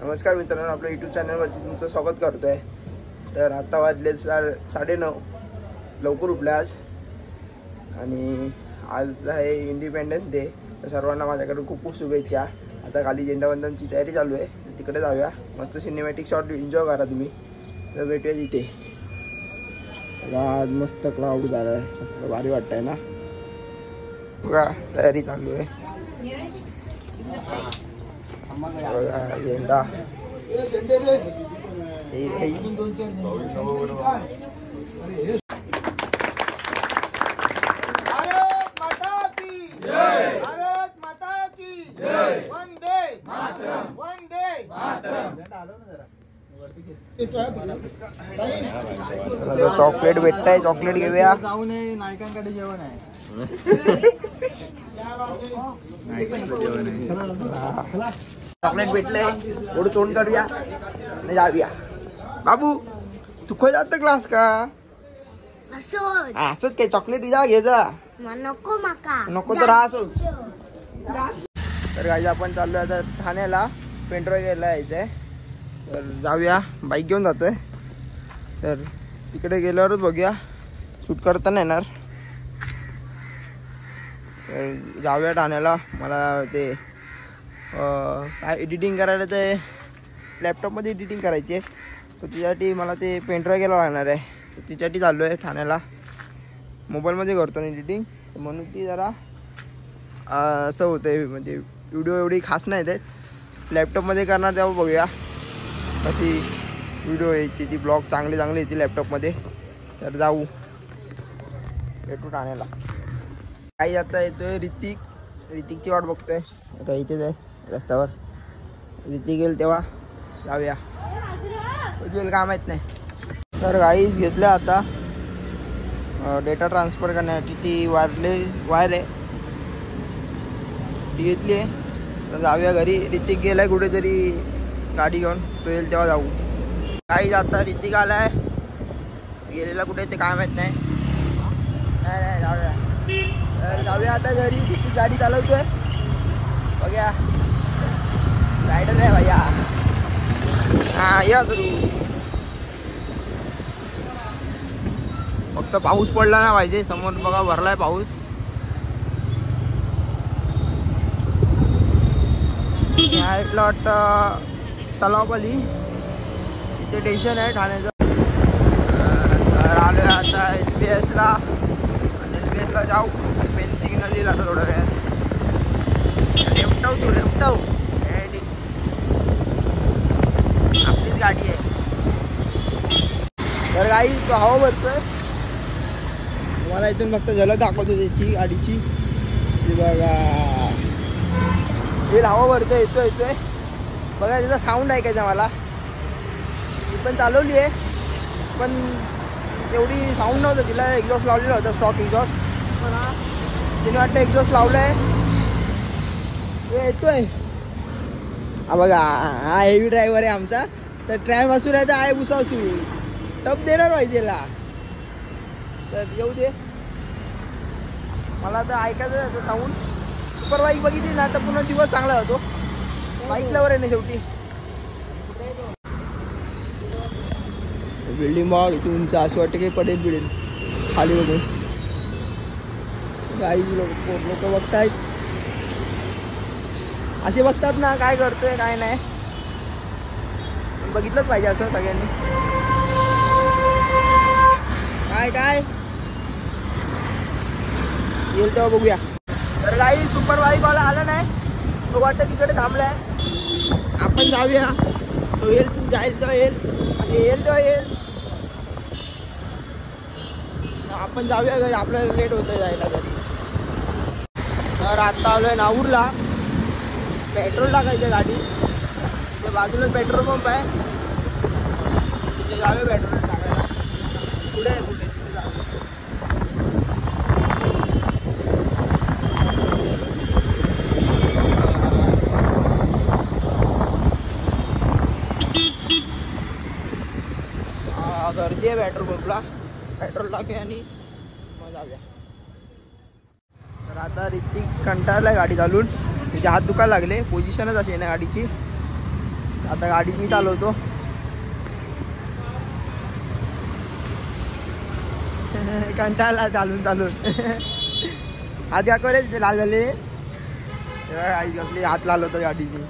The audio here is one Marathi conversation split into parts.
नमस्कार मित्रांनो, आपल्या यूट्यूब चॅनलवरती तुमचं स्वागत करतोय। तर आता वाजले 9:30, लवकर उठले आज आणि आज आहे इंडिपेंडन्स डे। तर सर्वांना माझ्याकडून खूप खूप शुभेच्छा। आता खाली झेंडावंदनची तयारी चालू आहे, तिकडे जाऊया। मस्त सिनेमॅटिक शॉट एन्जॉय करा तुम्ही। तर भेटूया तिथे। आज मस्त क्लाउड झालं आहे, मस्त भारी वाटतंय ना। बघा तयारी चालू आहे, झेंडा चॉकलेट भेटताय, चॉकलेट घेऊया। नायकांकडे जेवण आहे। चॉकलेट भेटले, थोडं तोंड काढूया आणि जाऊया। बाबू तू खो जात क्लास का? असंच काय चॉकलेट जा घे जा, नको माका नको तर असोच। तर गाईज आपण चाललोय आता ठाण्याला, पेंट्रोल घ्यायला यायचंय। तर जाऊया, बाईक घेऊन जातोय। तर तिकडे गेल्यावरच बघूया, शूट करता नाही येणार। तर जाऊया ठाण्याला। मला ते काय एडिटिंग करायला, ते लॅपटॉपमध्ये एडिटिंग करायची आहे। तर त्याच्यासाठी मला ते पेनड्राईव्ह घ्यायला लागणार आहे। तर त्याच्यासाठी चाललो आहे ठाण्याला। मोबाईलमध्ये करतो ना एडिटिंग, म्हणून ती जरा असं होतं आहे, म्हणजे व्हिडिओ एवढी खास नाही येत। लॅपटॉपमध्ये करणार तेव्हा बघूया कशी व्हिडिओ येते, ती ब्लॉग चांगले येते लॅपटॉपमध्ये। तर जाऊ, भेटू ठाण्याला। काही आता येतोय ऋतिकची वाट बघतोय, आता इथेच आहे रस्त्यावर। ऋतिक येईल तेव्हा जाऊया, येईल काम येत नाही। तर गाईज घेतलं आता डेटा ट्रान्सफर करण्यासाठी ती वायर आहे, ती घेतली आहे। तर जाऊया घरी। ऋतिक गेलाय कुठेतरी गाडी घेऊन, तो येईल तेव्हा जाऊ। गाईज आता ऋतिक आलाय, गेलेला कुठे ते काम येत नाही। जाऊया। तर जाऊया आता घरी। ऋतिक गाडी चालवतोय, बघ्या रायडर आहे भैया। हा या तू, फक्त पाऊस पडला ना पाहिजे। समोर बघा भरलाय पाऊस। ऐकलं वाटतं तलावपाली, इथे स्टेशन आहे ठाण्याचं। तर आलोय आता LBSला, LBSला जाऊ। पेन सिग्नल दिला आता थोडा वेळ, रेमटाव आपलीच गाडी आहे। तर गाडी तो हवा भरतोय, तुम्हाला इथून फक्त झलक दाखवतो त्याची गाडीची। बघा हे हवा भरतोय, येतोय बघा। त्याचा साऊंड ऐकायचा मला। मी पण चालवली आहे, पण एवढी साऊंड नव्हतं तिला। एक्झॉस्ट लावलेला होता, स्टॉक एक्झॉस्ट, पण तिने वाटतं एक्झॉस्ट लावलंय, येतोय। हा बघा, हा हेवी ड्रायव्हर आहे आमचा। तर ट्रॅम असू राहायचा आहे, भुसा असू टप देणार पाहिजे ला। तर येऊ दे, मला तर ऐकायचं त्याचं साऊंड। सुपर बाईक बघितली ना तर पुन्हा दिवस चांगला होतो। बाईक लवर आहे ना शेवटी। बिल्डिंग बघ इथे उंच, असं वाटतं की पडेल बिल्डिंग खाली बघून। काही लोक बघतायत, असे बघतात ना काय करतोय काय नाही, बघितलंच पाहिजे असं सगळ्यांनी। काय येईल तेव्हा बघूया। तर काही सुपर बाईक वाला आला नाही, तो वाटतं तिकडे थांबलाय। आपण जाऊया, तो येईल, जाईल तेव्हा येईल, म्हणजे येईल तेव्हा येईल। आपण जाऊया घरी, आपल्याला लेट होतं जायला घरी। तर आता आलोय नाहूरला, पेट्रोल टाकायचं गाडी। तिथे बाजूला पेट्रोल पंप आहे, तिथे जाऊया पेट्रोल टाकायला। पुढे तिथे जाऊया। गर्दी आहे पेट्रोल पंपला, पेट्रोल टाकूया आणि मग जाऊया। तर आता ऋतिक कंटाळलाय गाडी चालून, त्याचे हात दुखायला लागले। पोझिशनच अशी आहे ना गाडीची, आता गाडी मी चालवतो. कंटाळला चालून हात दाखवले लाल झाले. आई आपली हात लावतो गाडीची.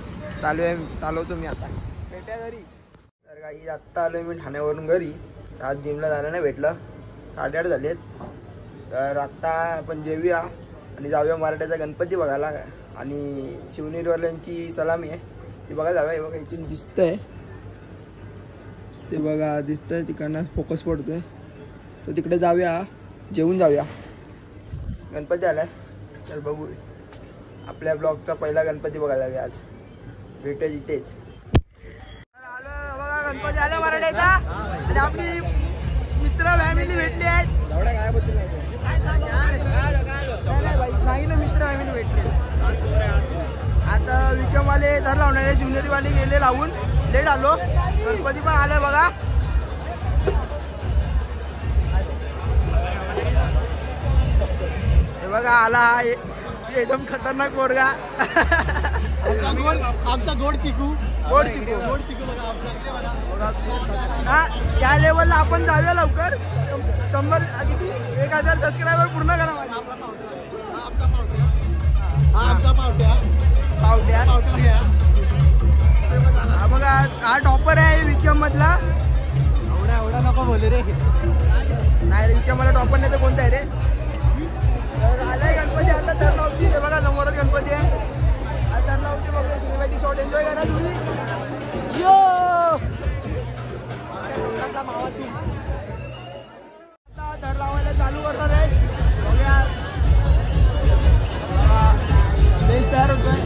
चालवतो मी आता. भेटूया घरी. तर काही आत्ता आलोय मी ठाण्यावरून घरी. आज जिमला जायला नाही भेटलं. 8:30 झालेत. तर आत्ता आपण जेवूया आणि जाऊया मराठ्याचा गणपती बघायला. आणि शिवनेरीवाल्यांची सलामी आहे ती बघा जाऊया. हे बघा इथून दिसतंय ते बघा दिसतंय तिकडनं फोकस पडतोय. तर तिकडे जाऊया जेवून जाऊया. गणपती आलाय तर बघू. आपल्या ब्लॉगचा पहिला गणपती बघायला जाऊया आज. भेटूया तिथेच. आलो बघा गणपती आला मराठ्याचा. आणि आपली मित्र फॅमिली भेटली आहेत. सांगितलं मित्र फॅमिली भेटले. आता विक्रमवाले तर लावणार आहे. शिवनेरीवाले गेले लावून. लेट आलो. गणपती पण आलाय बघा. हे बघा आला एकदम खतरनाक पोरगा. आमचा गोड चिकू हा त्या लेवलला आपण जाऊया लवकर. 100 सबस्क्रायबर पूर्ण करा माझे. पावट्या हा बघा हा टॉपर आहे विक्रम मधला. एवढा नको बोले रे. नाही रे विक्रम मला टॉपर नाही तर कोणता आहे रे. तर आलाय गणपती आता. तर लावती ते बघा समोरच गणपती आहे. आता तर लावते बघा. सिनेमॅटिक शॉट एन्जॉय करा तुम्ही. यो तर लावायला चालू करणार आहे. बघूया बेस तयार होतोय.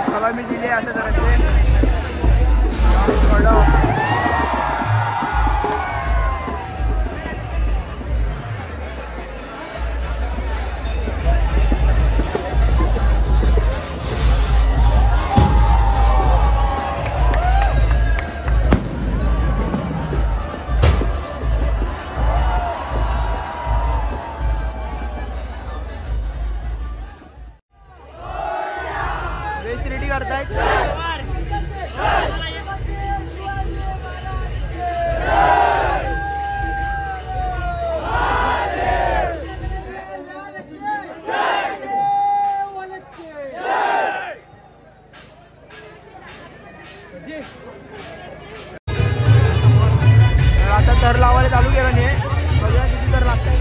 सलामी दिली आता जरासे रेडी करतायत. आता तर लावायला चालू केला नाही, बघा किती तर लागतात.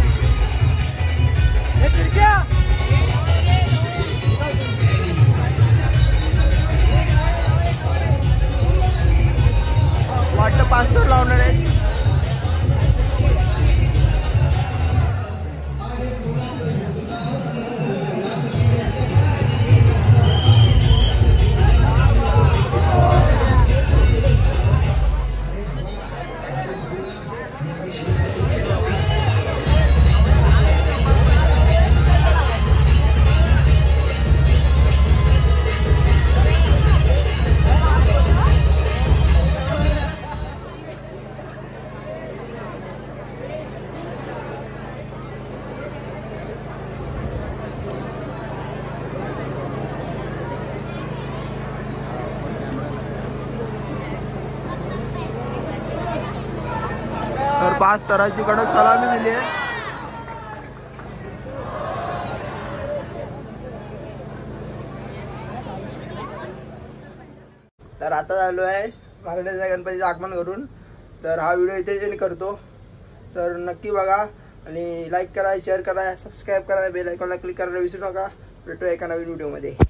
वाटतं 5 तर लावणार आहे. तर 5 तराची कडक सलामी दिली आहे. तर आता झालो आहे मार्कंडेय गणपतीचं आगमन करून. तर हा व्हिडिओ इथे एंड करतो. तर नक्की बघा आणि लाईक करा, शेअर करा, सबस्क्राईब करा, बेल आयकॉनला क्लिक करायला विसरू नका. भेटूया एका नवीन व्हिडिओमध्ये.